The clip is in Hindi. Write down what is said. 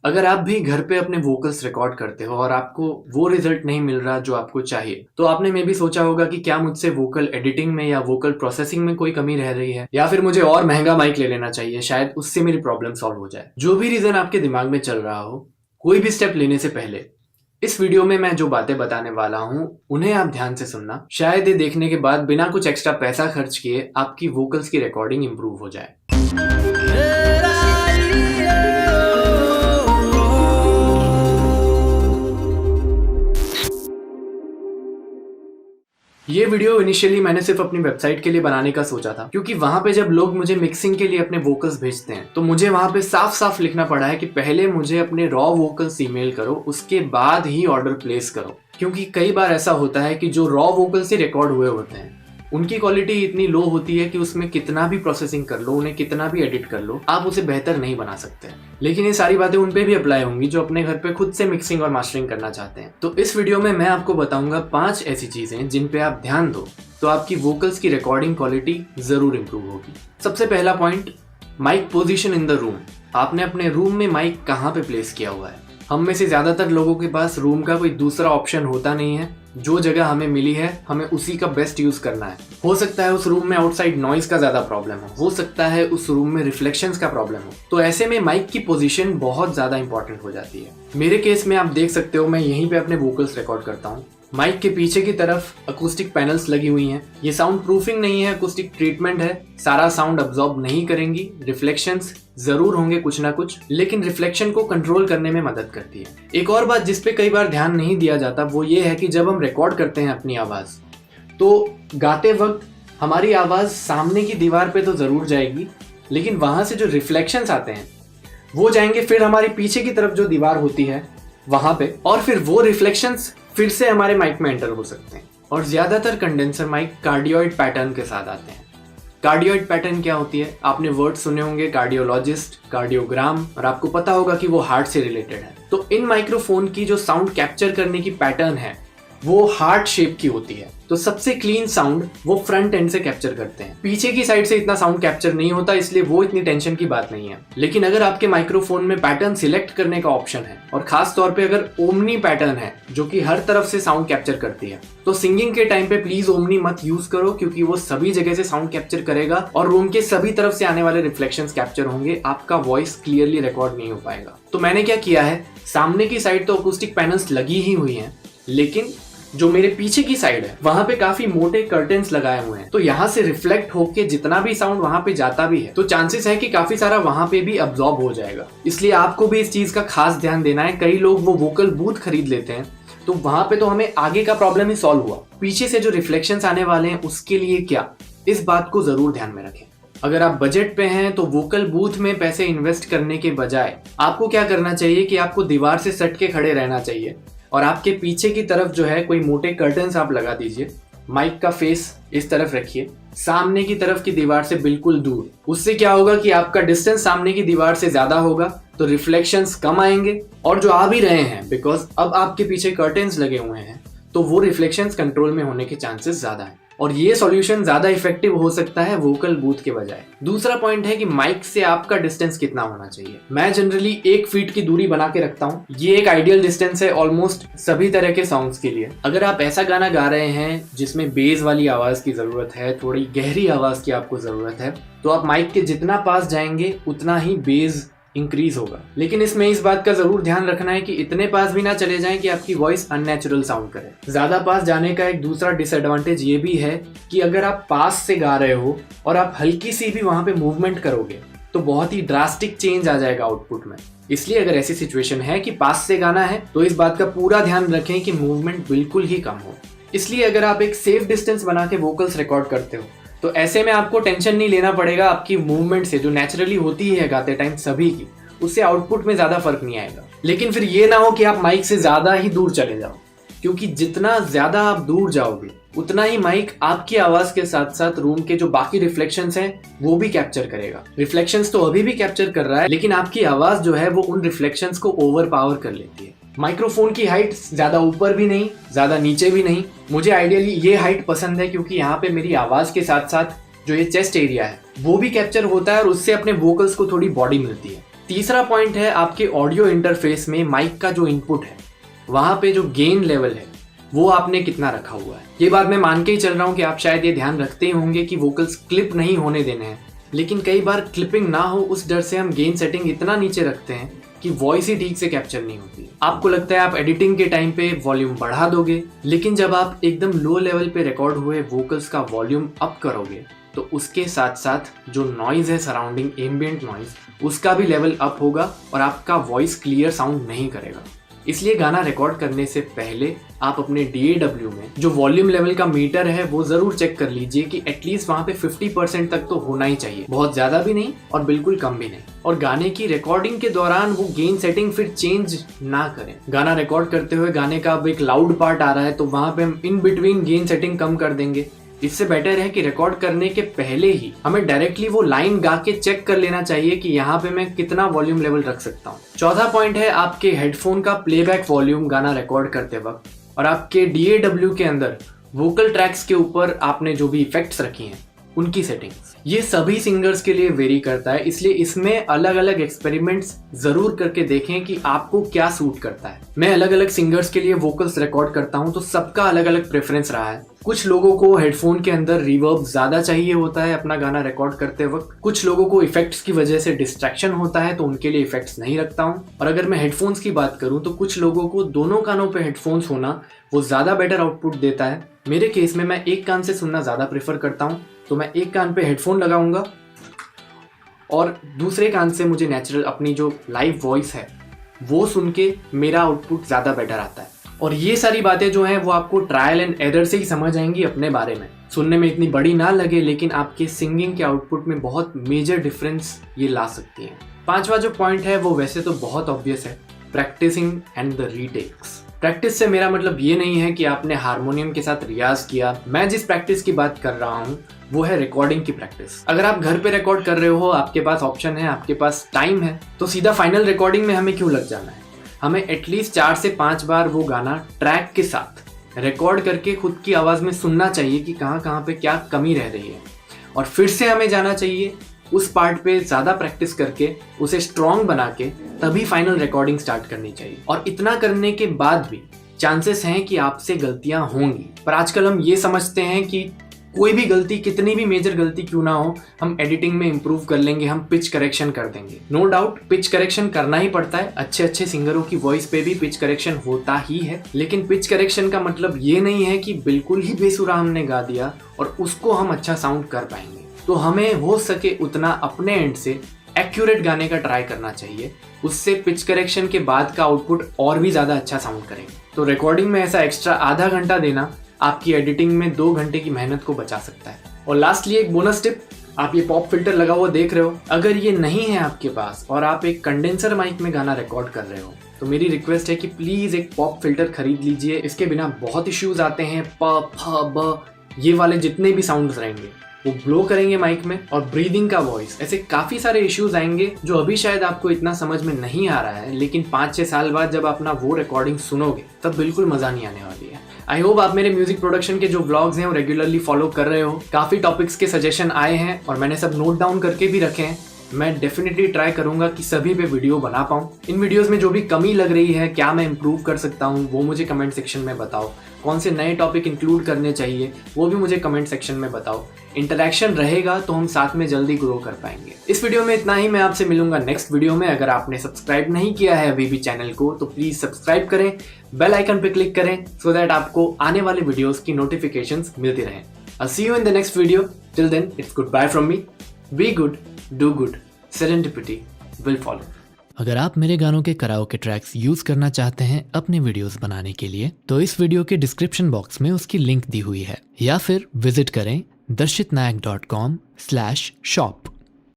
अगर आप भी घर पे अपने वोकल्स रिकॉर्ड करते हो और आपको वो रिजल्ट नहीं मिल रहा जो आपको चाहिए, तो आपने मे भी सोचा होगा कि क्या मुझसे वोकल एडिटिंग में या वोकल प्रोसेसिंग में कोई कमी रह रही है, या फिर मुझे और महंगा माइक ले लेना चाहिए, शायद उससे मेरी प्रॉब्लम सॉल्व हो जाए। जो भी रीजन आपके दिमाग में चल रहा हो, कोई भी स्टेप लेने से पहले इस वीडियो में मैं जो बातें बताने वाला हूँ उन्हें आप ध्यान से सुनना। शायद ये देखने के बाद बिना कुछ एक्स्ट्रा पैसा खर्च किए आपकी वोकल्स की रिकॉर्डिंग इंप्रूव हो जाए। ये वीडियो इनिशियली मैंने सिर्फ अपनी वेबसाइट के लिए बनाने का सोचा था, क्योंकि वहां पे जब लोग मुझे मिक्सिंग के लिए अपने वोकल्स भेजते हैं तो मुझे वहां पे साफ साफ लिखना पड़ा है कि पहले मुझे अपने रॉ वोकल्स ईमेल करो, उसके बाद ही ऑर्डर प्लेस करो। क्योंकि कई बार ऐसा होता है कि जो रॉ वोकल्स ही रिकॉर्ड हुए होते हैं उनकी क्वालिटी इतनी लो होती है कि उसमें कितना भी प्रोसेसिंग कर लो, उन्हें कितना भी एडिट कर लो, आप उसे बेहतर नहीं बना सकते। लेकिन ये सारी बातें उन पे भी अप्लाई होंगी जो अपने घर पे खुद से मिक्सिंग और मास्टरिंग करना चाहते हैं। तो इस वीडियो में मैं आपको बताऊंगा 5 ऐसी चीजें जिन पे आप ध्यान दो तो आपकी वोकल्स की रिकॉर्डिंग क्वालिटी जरूर इंप्रूव होगी। सबसे पहला point, mike position in the room. आपने अपने रूम में माइक कहाँ पे प्लेस किया हुआ है? हम में से ज्यादातर लोगों के पास रूम का कोई दूसरा ऑप्शन होता नहीं है। जो जगह हमें मिली है हमें उसी का बेस्ट यूज करना है। हो सकता है उस रूम में आउटसाइड नॉइज का ज्यादा प्रॉब्लम हो सकता है उस रूम में रिफ्लेक्शंस का प्रॉब्लम हो, तो ऐसे में माइक की पोजीशन बहुत ज्यादा इंपॉर्टेंट हो जाती है। मेरे केस में आप देख सकते हो मैं यहीं पे अपने वोकल्स रिकॉर्ड करता हूँ। माइक के पीछे की तरफ अकूस्टिक पैनल्स लगी हुई हैं। ये साउंड प्रूफिंग नहीं है, अकूस्टिक ट्रीटमेंट है। सारा साउंड अब्सॉर्ब नहीं करेंगी, रिफ्लेक्शंस जरूर होंगे कुछ ना कुछ, लेकिन रिफ्लेक्शन को कंट्रोल करने में मदद करती है। एक और बात जिस पे कई बार ध्यान नहीं दिया जाता वो ये है कि जब हम रिकॉर्ड करते हैं अपनी आवाज, तो गाते वक्त हमारी आवाज सामने की दीवार पे तो जरूर जाएगी, लेकिन वहां से जो रिफ्लेक्शंस आते हैं वो जाएंगे फिर हमारी पीछे की तरफ जो दीवार होती है वहां पे, और फिर वो रिफ्लेक्शंस फिर से हमारे माइक में एंटर हो सकते हैं। और ज्यादातर कंडेंसर माइक कार्डियोइड पैटर्न के साथ आते हैं। कार्डियोइड पैटर्न क्या होती है? आपने वर्ड सुने होंगे कार्डियोलॉजिस्ट, कार्डियोग्राम, और आपको पता होगा कि वो हार्ट से रिलेटेड है। तो इन माइक्रोफोन की जो साउंड कैप्चर करने की पैटर्न है वो हार्ट शेप की होती है। तो सबसे क्लीन साउंड वो फ्रंट एंड से कैप्चर करते हैं। पीछे की साइड से इतना साउंड कैप्चर नहीं होता, इसलिए वो इतनी टेंशन की बात नहीं है। लेकिन अगर आपके माइक्रोफोन में पैटर्न सिलेक्ट करने का ऑप्शन है, और खास तौर पे अगर ओमनी पैटर्न है जो कि हर तरफ से साउंड कैप्चर करती है, तो सिंगिंग के टाइम पे प्लीज ओमनी मत यूज करो, क्योंकि वो सभी जगह से साउंड कैप्चर करेगा और रूम के सभी तरफ से आने वाले रिफ्लेक्शंस कैप्चर होंगे। आपका वॉइस क्लियरली रिकॉर्ड नहीं हो पाएगा। तो मैंने क्या किया है, सामने की साइड तो अकूस्टिक पैनल्स लगी ही हुई हैं, लेकिन जो मेरे पीछे की साइड है वहां पे काफी मोटे कर्टेन्स लगाए हुए हैं। तो यहाँ से रिफ्लेक्ट होके जितना भी साउंड वहां पे जाता भी है तो चांसेस है कि काफी सारा वहां पे भी अब्सॉर्ब हो जाएगा। इसलिए आपको भी इस चीज का खास ध्यान देना है। कई लोग वो वोकल बूथ खरीद लेते हैं, तो वहां पे तो हमें आगे का प्रॉब्लम ही सॉल्व हुआ, पीछे से जो रिफ्लेक्शंस आने वाले हैं उसके लिए क्या, इस बात को जरूर ध्यान में रखें। अगर आप बजट पे हैं तो वोकल बूथ में पैसे इन्वेस्ट करने के बजाय आपको क्या करना चाहिए कि आपको दीवार से सट के खड़े रहना चाहिए, और आपके पीछे की तरफ जो है कोई मोटे कर्टन्स आप लगा दीजिए। माइक का फेस इस तरफ रखिए, सामने की तरफ की दीवार से बिल्कुल दूर। उससे क्या होगा कि आपका डिस्टेंस सामने की दीवार से ज्यादा होगा, तो रिफ्लेक्शंस कम आएंगे, और जो आ भी रहे हैं बिकॉज अब आपके पीछे कर्टन्स लगे हुए हैं तो वो रिफ्लेक्शंस कंट्रोल में होने के चांसेस ज्यादा हैं। और ये सॉल्यूशन ज्यादा इफेक्टिव हो सकता है वोकल बूथ के बजाय। दूसरा पॉइंट है कि माइक से आपका डिस्टेंस कितना होना चाहिए। मैं जनरली 1 फीट की दूरी बना के रखता हूँ। ये एक आइडियल डिस्टेंस है ऑलमोस्ट सभी तरह के सॉन्ग्स के लिए। अगर आप ऐसा गाना गा रहे हैं जिसमें बेस वाली आवाज की जरूरत है, थोड़ी गहरी आवाज की आपको जरूरत है, तो आप माइक के जितना पास जाएंगे उतना ही बेस इंक्रीज होगा। लेकिन इसमें इस बात का जरूर ध्यान रखना है कि इतने पास भी ना चले जाएं कि आपकी वॉइस अननेचुरल साउंड करे। ज्यादा पास जाने का एक दूसरा डिसएडवांटेज ये भी है कि अगर आप पास से गा रहे हो और आप हल्की सी भी वहां पे मूवमेंट करोगे तो बहुत ही ड्रास्टिक चेंज आ जाएगा आउटपुट में। इसलिए अगर ऐसी सिचुएशन है कि पास से गाना है तो इस बात का पूरा ध्यान रखें कि मूवमेंट बिल्कुल ही कम हो। इसलिए अगर आप एक सेफ डिस्टेंस बना के वोकल्स रिकॉर्ड करते हो तो ऐसे में आपको टेंशन नहीं लेना पड़ेगा आपकी मूवमेंट से, जो नेचुरली होती है गाते टाइम सभी की, उससे आउटपुट में ज्यादा फर्क नहीं आएगा। लेकिन फिर ये ना हो कि आप माइक से ज्यादा ही दूर चले जाओ, क्योंकि जितना ज्यादा आप दूर जाओगे उतना ही माइक आपकी आवाज के साथ साथ रूम के जो बाकी रिफ्लेक्शंस हैं वो भी कैप्चर करेगा। रिफ्लेक्शंस तो अभी भी कैप्चर कर रहा है, लेकिन आपकी आवाज जो है वो उन रिफ्लेक्शंस को ओवर पावर कर लेती है। माइक्रोफोन की हाइट ज्यादा ऊपर भी नहीं, ज्यादा नीचे भी नहीं। मुझे आइडियली ये हाइट पसंद है, क्योंकि यहाँ पे मेरी आवाज के साथ साथ जो ये चेस्ट एरिया है वो भी कैप्चर होता है और उससे अपने वोकल्स को थोड़ी बॉडी मिलती है। तीसरा पॉइंट है आपके ऑडियो इंटरफेस में माइक का जो इनपुट है, वहां पे जो गेन लेवल है वो आपने कितना रखा हुआ है। ये बात मैं मान के ही चल रहा हूँ कि आप शायद ये ध्यान रखते ही होंगे कि वोकल्स क्लिप नहीं होने देने हैं, लेकिन कई बार क्लिपिंग ना हो उस डर से हम गेन सेटिंग इतना नीचे रखते हैं कि वॉइस ही ठीक से कैप्चर नहीं होती। आपको लगता है आप एडिटिंग के टाइम पे वॉल्यूम बढ़ा दोगे, लेकिन जब आप एकदम लो लेवल पे रिकॉर्ड हुए वोकल्स का वॉल्यूम अप करोगे तो उसके साथ साथ जो नॉइज है सराउंडिंग एम्बिएंट नॉइज, उसका भी लेवल अप होगा और आपका वॉइस क्लियर साउंड नहीं करेगा। इसलिए गाना रिकॉर्ड करने से पहले आप अपने DAW में जो वॉल्यूम लेवल का मीटर है वो जरूर चेक कर लीजिए कि एटलीस्ट वहां पे 50% तक तो होना ही चाहिए, बहुत ज्यादा भी नहीं और बिल्कुल कम भी नहीं। और गाने की रिकॉर्डिंग के दौरान वो गेन सेटिंग फिर चेंज ना करें। गाना रिकॉर्ड करते हुए गाने का अब एक लाउड पार्ट आ रहा है तो वहां पे हम इन बिटवीन गेन सेटिंग कम कर देंगे। इससे बेटर है कि रिकॉर्ड करने के पहले ही हमें डायरेक्टली वो लाइन गा के चेक कर लेना चाहिए कि यहाँ पे मैं कितना वॉल्यूम लेवल रख सकता हूँ। चौथा पॉइंट है आपके हेडफोन का प्लेबैक वॉल्यूम गाना रिकॉर्ड करते वक्त और आपके DAW के अंदर वोकल ट्रैक्स के ऊपर आपने जो भी इफेक्ट्स रखी हैं उनकी सेटिंग्स। ये सभी सिंगर्स के लिए वेरी करता है, इसलिए इसमें अलग अलग एक्सपेरिमेंट्स जरूर करके देखें कि आपको क्या सूट करता है। मैं अलग अलग सिंगर्स के लिए वोकल्स रिकॉर्ड करता हूं तो सबका अलग अलग प्रेफरेंस रहा है। कुछ लोगों को हेडफोन के अंदर रिवर्ब ज्यादा चाहिए होता है अपना गाना रिकॉर्ड करते वक्त, कुछ लोगों को इफेक्ट्स की वजह से डिस्ट्रैक्शन होता है तो उनके लिए इफेक्ट्स नहीं रखता हूँ। और अगर मैं हेडफोन्स की बात करूँ तो कुछ लोगों को दोनों कानों पे हेडफोन्स होना वो ज्यादा बेटर आउटपुट देता है। मेरे केस में मैं एक कान से सुनना ज्यादा प्रेफर करता हूँ, तो मैं एक कान पे हेडफोन लगाऊंगा और दूसरे कान से मुझे नेचुरल अपनी जो लाइव वॉइस है वो सुन के मेरा आउटपुट ज़्यादा बेटर आता है। और ये सारी बातें जो हैं वो आपको ट्रायल एंड एरर से ही समझ आएंगी अपने बारे में। सुनने में इतनी बड़ी ना लगे लेकिन आपके सिंगिंग के आउटपुट में बहुत मेजर डिफरेंस ये ला सकती है। पांचवा जो पॉइंट है वो वैसे तो बहुत ऑब्वियस है, practising and the retakes. Practice से मेरा मतलब ये नहीं है कि आपने हारमोनियम के साथ रियाज किया। मैं जिस प्रैक्टिस की बात कर रहा हूँ वो है रिकॉर्डिंग की प्रैक्टिस। अगर आप घर पे रिकॉर्ड कर रहे हो, आपके पास ऑप्शन है, आपके पास टाइम है, तो सीधा फाइनल रिकॉर्डिंग में हमें क्यों लग जाना है। हमें एटलीस्ट 4 से 5 बार वो गाना ट्रैक के साथ रिकॉर्ड करके खुद की आवाज़ में सुनना चाहिए कि कहाँ पे क्या कमी रह रही है, और फिर से हमें जाना चाहिए उस पार्ट पे ज़्यादा प्रैक्टिस करके उसे स्ट्रॉन्ग बना के तभी फाइनल रिकॉर्डिंग स्टार्ट करनी चाहिए। और इतना करने के बाद भी चांसेस हैं कि आपसे गलतियां होंगी, पर आजकल हम ये समझते हैं कि कोई भी गलती, कितनी भी मेजर गलती क्यों ना हो, हम एडिटिंग में इम्प्रूव कर लेंगे, हम पिच करेक्शन कर देंगे। नो डाउट पिच करेक्शन करना ही पड़ता है, अच्छे अच्छे सिंगरों की वॉइस पे भी पिच करेक्शन होता ही है, लेकिन पिच करेक्शन का मतलब ये नहीं है कि बिल्कुल ही बेसुरा हमने गा दिया और उसको हम अच्छा साउंड कर पाएंगे। तो हमें हो सके उतना अपने एंड से एक्यूरेट गाने का ट्राई करना चाहिए, उससे पिच करेक्शन के बाद का आउटपुट और भी ज़्यादा अच्छा साउंड करेगा। तो रिकॉर्डिंग में ऐसा एक्स्ट्रा आधा घंटा देना आपकी एडिटिंग में 2 घंटे की मेहनत को बचा सकता है। और लास्टली एक बोनस टिप, आप ये पॉप फिल्टर लगा हुआ देख रहे हो, अगर ये नहीं है आपके पास और आप एक कंडेंसर माइक में गाना रिकॉर्ड कर रहे हो तो मेरी रिक्वेस्ट है कि प्लीज़ एक पॉप फिल्टर खरीद लीजिए। इसके बिना बहुत इश्यूज आते हैं, प फ ब ये वाले जितने भी साउंड्स रहेंगे वो ब्लो करेंगे माइक में, और ब्रीदिंग का वॉइस, ऐसे काफी सारे इश्यूज आएंगे जो अभी शायद आपको इतना समझ में नहीं आ रहा है, लेकिन 5-6 साल बाद जब अपना वो रिकॉर्डिंग सुनोगे तब बिल्कुल मजा नहीं आने वाली है। आई होप आप मेरे म्यूजिक प्रोडक्शन के जो व्लॉग्स हैं वो रेगुलरली फॉलो कर रहे हो। काफी टॉपिक्स के सजेशन आए हैं और मैंने सब नोट डाउन करके भी रखे हैं। मैं डेफिनेटली ट्राई करूंगा कि सभी पे वीडियो बना पाऊँ। इन वीडियोस में जो भी कमी लग रही है, क्या मैं इंप्रूव कर सकता हूँ, वो मुझे कमेंट सेक्शन में बताओ। कौन से नए टॉपिक इंक्लूड करने चाहिए वो भी मुझे कमेंट सेक्शन में बताओ। इंटरेक्शन रहेगा तो हम साथ में जल्दी ग्रो कर पाएंगे। इस वीडियो में इतना ही, मैं आपसे मिलूंगा नेक्स्ट वीडियो में। अगर आपने सब्सक्राइब नहीं किया है अभी भी चैनल को तो प्लीज सब्सक्राइब करें, बेल आइकन पे क्लिक करें सो दैट आपको आने वाले वीडियोस की नोटिफिकेशंस मिलती रहें। I'll see you in the next video. Till then, it's goodbye from me. Be good, do good. Serendipity will follow. अगर आप मेरे गानों के कराओके ट्रैक्स यूज करना चाहते हैं अपने वीडियोस बनाने के लिए तो इस वीडियो के डिस्क्रिप्शन बॉक्स में उसकी लिंक दी हुई है, या फिर विजिट करें darshitnayak.com/shop।